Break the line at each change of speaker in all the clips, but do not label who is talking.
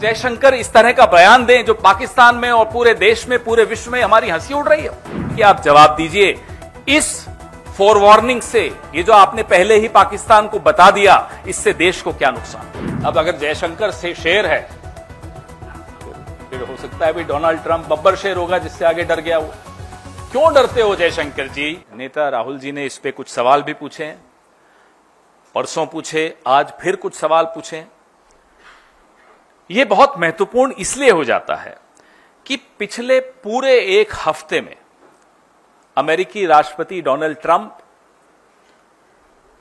जयशंकर इस तरह का बयान दें जो पाकिस्तान में और पूरे देश में, पूरे विश्व में हमारी हंसी उड़ रही है, कि आप जवाब दीजिए इस फोरवार्निंग से, ये जो आपने पहले ही पाकिस्तान को बता दिया, इससे देश को क्या नुकसान। अब अगर जयशंकर से शेर है, फिर हो सकता है भी डोनाल्ड ट्रंप बब्बर शेर होगा जिससे आगे डर गया वो। क्यों डरते हो जयशंकर जी? नेता राहुल जी ने इस पे कुछ सवाल भी पूछे हैं, परसों पूछे, आज फिर कुछ सवाल पूछे। यह बहुत महत्वपूर्ण इसलिए हो जाता है कि पिछले पूरे एक हफ्ते में अमेरिकी राष्ट्रपति डोनाल्ड ट्रंप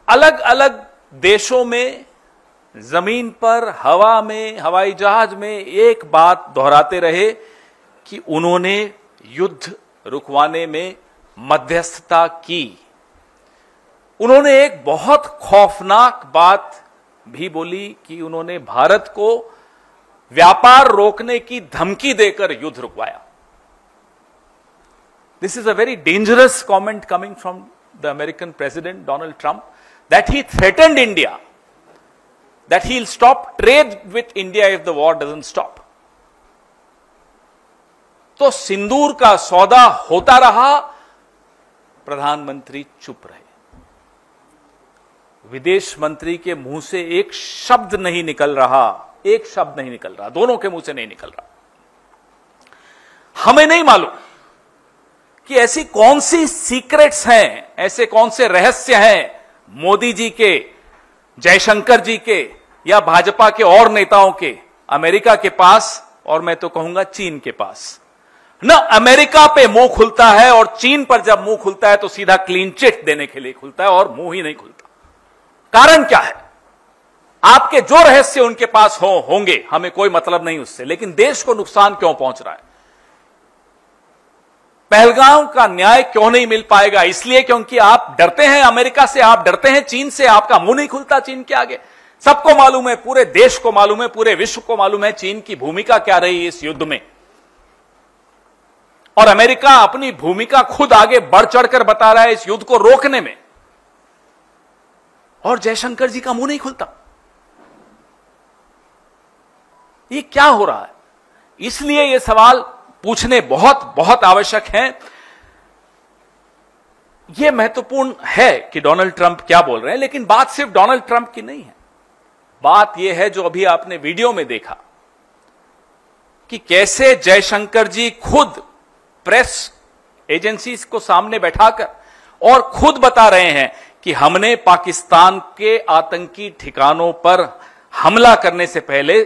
अलग अलग देशों में, जमीन पर, हवा में, हवाई जहाज में एक बात दोहराते रहे कि उन्होंने युद्ध रुकवाने में मध्यस्थता की। उन्होंने एक बहुत खौफनाक बात भी बोली कि उन्होंने भारत को व्यापार रोकने की धमकी देकर युद्ध रुकवाया। This is a very dangerous comment coming from the American President Donald Trump, that he threatened India, that he'll stop trade with India if the war doesn't stop. तो सिंदूर का सौदा होता रहा, प्रधानमंत्री चुप रहे, विदेश मंत्री के मुंह से एक शब्द नहीं निकल रहा, एक शब्द नहीं निकल रहा, दोनों के मुंह से नहीं निकल रहा। हमें नहीं मालूम कि ऐसी कौन सी सीक्रेट्स हैं, ऐसे कौन से रहस्य हैं मोदी जी के, जयशंकर जी के, या भाजपा के और नेताओं के, अमेरिका के पास, और मैं तो कहूंगा चीन के पास। न अमेरिका पे मुंह खुलता है, और चीन पर जब मुंह खुलता है तो सीधा क्लीन चिट देने के लिए खुलता है, और मुंह ही नहीं खुलता। कारण क्या है? आपके जो रहस्य उनके पास होंगे, हमें कोई मतलब नहीं उससे, लेकिन देश को नुकसान क्यों पहुंच रहा है? पहलगाम का न्याय क्यों नहीं मिल पाएगा? इसलिए क्योंकि आप डरते हैं अमेरिका से, आप डरते हैं चीन से, आपका मुंह नहीं खुलता चीन के आगे। सबको मालूम है, पूरे देश को मालूम है, पूरे विश्व को मालूम है चीन की भूमिका क्या रही इस युद्ध में, और अमेरिका अपनी भूमिका खुद आगे बढ़ चढ़कर बता रहा है इस युद्ध को रोकने में, और जयशंकर जी का मुंह नहीं खुलता। ये क्या हो रहा है? इसलिए ये सवाल पूछने बहुत बहुत आवश्यक हैं। यह महत्वपूर्ण है कि डोनाल्ड ट्रंप क्या बोल रहे हैं, लेकिन बात सिर्फ डोनाल्ड ट्रंप की नहीं है। बात यह है जो अभी आपने वीडियो में देखा कि कैसे जयशंकर जी खुद प्रेस एजेंसीज को सामने बैठाकर और खुद बता रहे हैं कि हमने पाकिस्तान के आतंकी ठिकानों पर हमला करने से पहले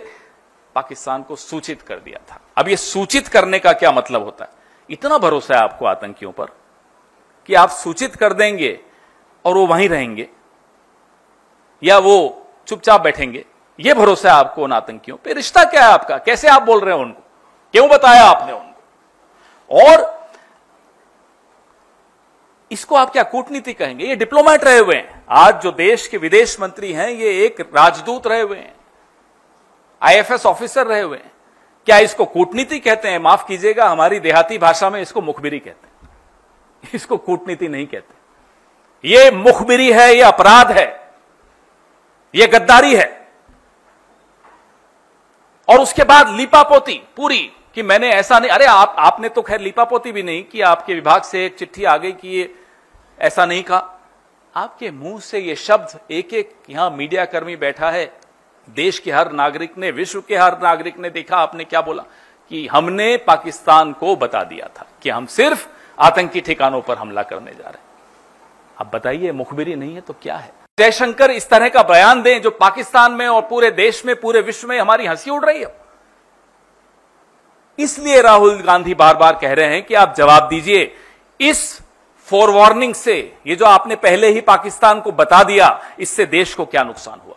पाकिस्तान को सूचित कर दिया था। अब ये सूचित करने का क्या मतलब होता है? इतना भरोसा है आपको आतंकियों पर कि आप सूचित कर देंगे और वो वहीं रहेंगे, या वो चुपचाप बैठेंगे? ये भरोसा है आपको उन आतंकियों पे? रिश्ता क्या है आपका? कैसे आप बोल रहे हैं उनको? क्यों बताया आपने उनको? और इसको आप क्या कूटनीति कहेंगे? ये डिप्लोमेट रहे हुए हैं। आज जो देश के विदेश मंत्री हैं, ये एक राजदूत रहे हुए हैं, आईएफएस ऑफिसर रहे हुए हैं। क्या इसको कूटनीति कहते हैं? माफ कीजिएगा, हमारी देहाती भाषा में इसको मुखबिरी कहते हैं, इसको कूटनीति नहीं कहते। ये मुखबिरी है, ये अपराध है, ये गद्दारी है। और उसके बाद लीपापोती पूरी कि मैंने ऐसा नहीं, अरे आपने तो खैर लीपापोती भी नहीं कि आपके विभाग से एक चिट्ठी आ गई कि ये ऐसा नहीं कहा। आपके मुंह से ये शब्द, एक एक यहां मीडिया कर्मी बैठा है, देश के हर नागरिक ने, विश्व के हर नागरिक ने देखा आपने क्या बोला कि हमने पाकिस्तान को बता दिया था कि हम सिर्फ आतंकी ठिकानों पर हमला करने जा रहे हैं। अब बताइए, मुखबिरी नहीं है तो क्या है? जयशंकर इस तरह का बयान दें जो पाकिस्तान में और पूरे देश में, पूरे विश्व में हमारी हंसी उड़ रही है। इसलिए राहुल गांधी बार बार कह रहे हैं कि आप जवाब दीजिए इस फोरवार्निंग से, ये जो आपने पहले ही पाकिस्तान को बता दिया, इससे देश को क्या नुकसान हुआ।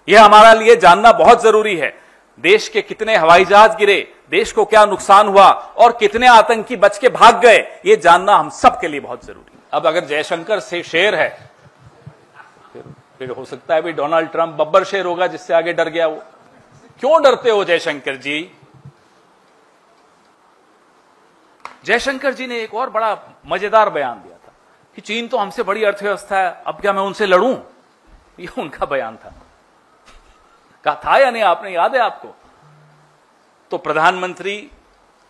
यह हमारा लिए जानना बहुत जरूरी है। देश के कितने हवाई जहाज गिरे, देश को क्या नुकसान हुआ, और कितने आतंकी बच के भाग गए, यह जानना हम सबके लिए बहुत जरूरी है। अब अगर जयशंकर से शेर है, फिर हो सकता है भी डोनाल्ड ट्रंप बब्बर शेर होगा जिससे आगे डर गया वो। क्यों डरते हो जयशंकर जी? जयशंकर जी ने एक और बड़ा मजेदार बयान दिया था कि चीन तो हमसे बड़ी अर्थव्यवस्था है, अब क्या मैं उनसे लड़ूं? ये उनका बयान था। कहा था या नहीं आपने? याद है आपको? तो प्रधानमंत्री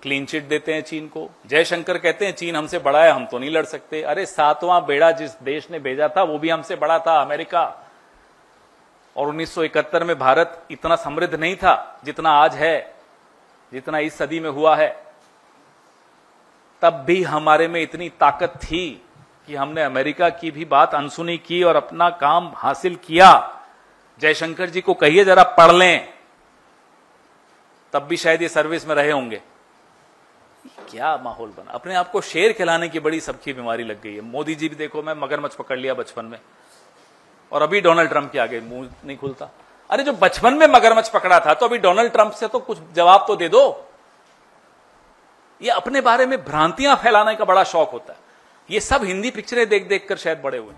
क्लीन चिट देते हैं चीन को। जयशंकर कहते हैं चीन हमसे बड़ा है, हम तो नहीं लड़ सकते। अरे 7वां बेड़ा जिस देश ने भेजा था वो भी हमसे बड़ा था, अमेरिका। और 1971 में भारत इतना समृद्ध नहीं था जितना आज है, जितना इस सदी में हुआ है। तब भी हमारे में इतनी ताकत थी कि हमने अमेरिका की भी बात अनसुनी की और अपना काम हासिल किया। जयशंकर जी को कहिए जरा पढ़ लें, तब भी शायद ये सर्विस में रहे होंगे। क्या माहौल बना, अपने आप को शेर खिलाने की बड़ी सबकी बीमारी लग गई है। मोदी जी भी देखो, मैं मगरमच्छ पकड़ लिया बचपन में, और अभी डोनाल्ड ट्रंप के आगे मुंह नहीं खुलता। अरे जो बचपन में मगरमच्छ पकड़ा था, तो अभी डोनाल्ड ट्रंप से तो कुछ जवाब तो दे दो। ये अपने बारे में भ्रांतियां फैलाने का बड़ा शौक होता है। ये सब हिंदी पिक्चरें देख देख कर शायद बड़े हुए।